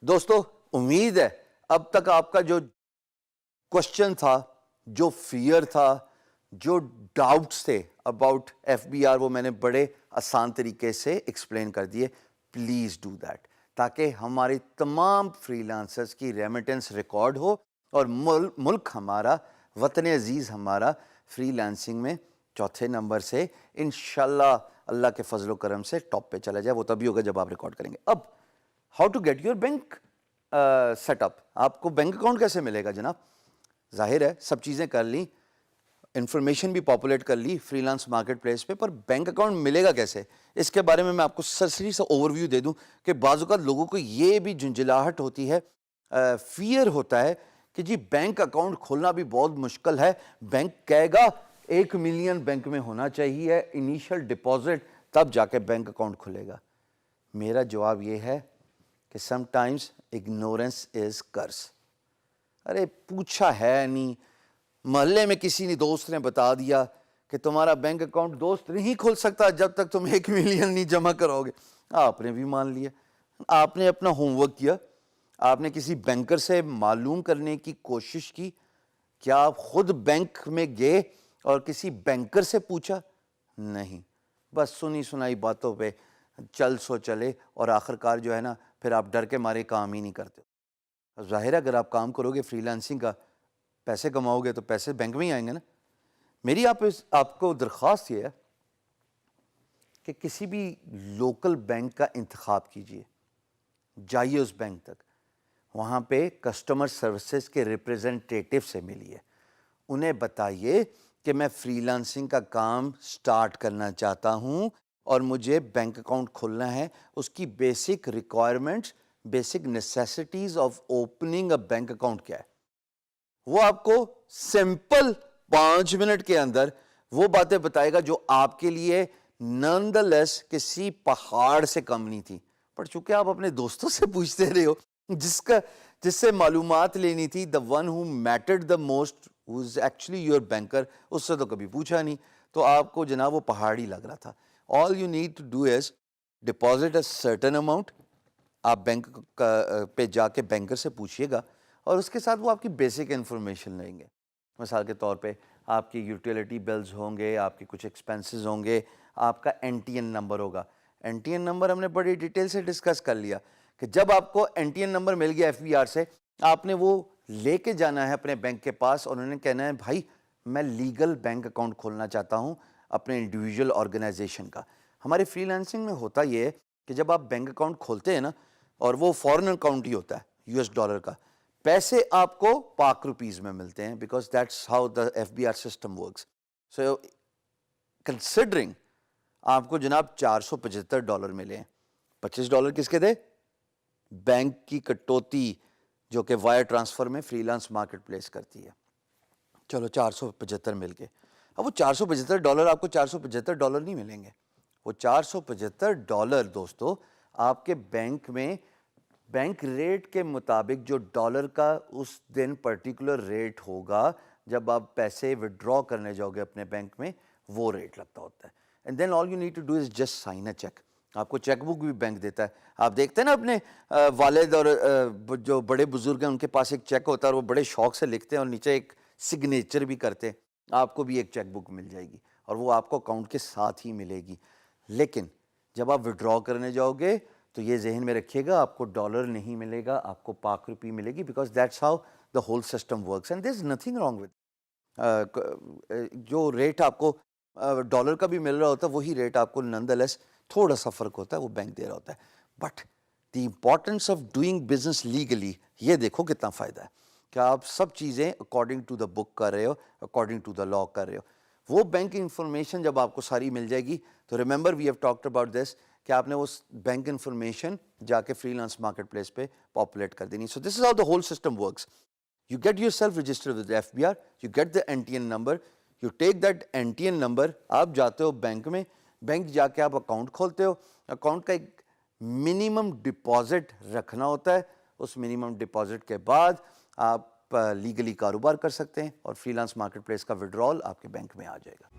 دوستو امید ہے اب تک آپ کا جو کوشچن تھا، جو فیئر تھا، جو ڈاؤٹس تھے اباؤٹ ایف بی آر، وہ میں نے بڑے آسان طریقے سے ایکسپلین کر دیے. پلیز ڈو دیٹ تاکہ ہمارے تمام فری لانسرز کی ریمیٹنس ریکارڈ ہو اور ملک ہمارا، وطن عزیز ہمارا فری لانسنگ میں چوتھے نمبر سے انشاءاللہ اللہ کے فضل و کرم سے ٹاپ پہ چلا جائے. وہ تبھی ہوگا جب آپ ریکارڈ کریں گے. اب how to get your bank set up. آپ کو بینک اکاؤنٹ کیسے ملے گا جناب؟ ظاہر ہے سب چیزیں کر لیں، انفارمیشن بھی پاپولیٹ کر لی فری لانس مارکیٹ پلیس پہ، پر بینک اکاؤنٹ ملے گا کیسے؟ اس کے بارے میں آپ کو سرسری سا اوور ویو دے دوں کہ بعض اوقات لوگوں کو یہ بھی جھنجھلاہٹ ہوتی ہے، فیئر ہوتا ہے کہ جی بینک اکاؤنٹ کھولنا بھی بہت مشکل ہے. بینک کہے گا 1 ملین بینک میں ہونا چاہیے انیشل ڈپازٹ، تب جا کے بینک اکاؤنٹ کھلے گا. میرا جواب یہ ہے کہ سم ٹائمز اگنورنس از کرس. ارے پوچھا ہے نہیں، محلے میں کسی نے دوست نے بتا دیا کہ تمہارا بینک اکاؤنٹ دوست نہیں کھول سکتا جب تک تم 1 ملین نہیں جمع کرو گے. آپ نے بھی مان لیا، آپ نے اپنا ہوم ورک کیا، آپ نے کسی بینکر سے معلوم کرنے کی کوشش کی. کیا آپ خود بینک میں گئے اور کسی بینکر سے پوچھا؟ نہیں، بس سنی سنائی باتوں پہ چل سو چلے، اور آخر کار جو ہے نا پھر آپ ڈر کے مارے کام ہی نہیں کرتے. ظاہر ہے اگر آپ کام کرو گے فری لانسنگ کا، پیسے کماؤ گے تو پیسے بینک میں ہی آئیں گے نا. میری آپ کو درخواست یہ ہے کہ کسی بھی لوکل بینک کا انتخاب کیجئے، جائیے اس بینک تک، وہاں پہ کسٹمر سروسز کے ریپریزنٹیٹیو سے ملیے، انہیں بتائیے کہ میں فری لانسنگ کا کام سٹارٹ کرنا چاہتا ہوں اور مجھے بینک اکاؤنٹ کھولنا ہے. اس کی basic requirements, basic necessities of opening a bank account کیا ہے، وہ آپ کو سمپل 5 منٹ کے اندر وہ باتیں بتائے گا جو آپ کے لیے نان دا لیس کسی پہاڑ سے کم نہیں تھی. پر چونکہ آپ اپنے دوستوں سے پوچھتے رہے ہو، جس سے معلومات لینی تھی، the one who mattered the most, who is actually your banker، اس سے تو کبھی پوچھا نہیں، تو آپ کو جناب وہ پہاڑی لگ رہا تھا. all you need to do is deposit a certain amount. آپ بینک پہ جا کے بینکر سے پوچھئے گا اور اس کے ساتھ وہ آپ کی بیسک انفارمیشن لیں گے. مثال کے طور پہ آپ کی یوٹیلیٹی بلز ہوں گے، آپ کے کچھ ایکسپینسز ہوں گے، آپ کا این ٹی این نمبر ہوگا. این ٹی این نمبر ہم نے بڑی ڈیٹیل سے ڈسکس کر لیا کہ جب آپ کو این ٹی این نمبر مل گیا ایف بی آر سے، آپ نے وہ لے کے جانا ہے اپنے بینک کے پاس اور انہوں نے کہنا ہے بھائی میں لیگل بینک اکاؤنٹ کھولنا چاہتا ہوں اپنے انڈیویجول آرگنائزیشن کا. ہمارے فری لانسنگ میں ہوتا یہ ہے کہ جب آپ بینک اکاؤنٹ کھولتے ہیں نا، اور وہ فورن اکاؤنٹ ہی ہوتا ہے US ڈالر کا، پیسے آپ کو پاک روپیز میں ملتے ہیں، because that's how the F B R system works. So considering آپ کو جناب $475 ملے ہیں، $25 کس کے دے؟ بینک کی کٹوتی جو کہ وائر ٹرانسفر میں فری لانس مارکیٹ پلیس کرتی ہے. چلو 475 مل گئے. اب وہ $475 آپ کو $475 نہیں ملیں گے. وہ $475 دوستو آپ کے بینک میں بینک ریٹ کے مطابق جو ڈالر کا اس دن پرٹیکولر ریٹ ہوگا جب آپ پیسے وڈرا کرنے جاؤ گے اپنے بینک میں، وہ ریٹ لگتا ہوتا ہے. And then all you need to do is just sign a cheque. آپ کو چیک بک بھی بینک دیتا ہے. آپ دیکھتے ہیں نا اپنے والد اور جو بڑے بزرگ ہیں ان کے پاس ایک چیک ہوتا ہے اور وہ بڑے شوق سے لکھتے ہیں اور نیچے ایک سگنیچر بھی کرتے ہیں. آپ کو بھی ایک چیک بک مل جائے گی اور وہ آپ کو اکاؤنٹ کے ساتھ ہی ملے گی. لیکن جب آپ وڈرا کرنے جاؤ گے تو یہ ذہن میں رکھیے گا آپ کو ڈالر نہیں ملے گا، آپ کو پاک روپی ملے گی، because that's how the whole system works. And there is nothing wrong with جو ریٹ آپ کو ڈالر کا بھی مل رہا ہوتا ہے وہی ریٹ آپ کو نان دا لیس تھوڑا سا فرق ہوتا ہے، وہ بینک دے رہا ہوتا ہے. But the importance of doing business legally, یہ دیکھو کتنا فائدہ ہے کہ آپ سب چیزیں اکارڈنگ ٹو دا بک کر رہے ہو، اکارڈنگ ٹو دا لا کر رہے ہو. وہ بینک انفارمیشن جب آپ کو ساری مل جائے گی تو remember we have talked about this کہ آپ نے اس بینک انفارمیشن جا کے فری لانس مارکیٹ پلیس پہ پاپولیٹ کر دینی. So this is how the whole system works. You get yourself registered with F B R, you get the N T N number, you take that N T N number, آپ جاتے ہو bank میں، bank جا کے آپ account کھولتے ہو. Account کا ایک minimum deposit رکھنا ہوتا ہے، اس منیمم ڈپازٹ کے بعد آپ لیگلی کاروبار کر سکتے ہیں اور فری لانس مارکیٹ پلیس کا وڈرال آپ کے بینک میں آ جائے گا.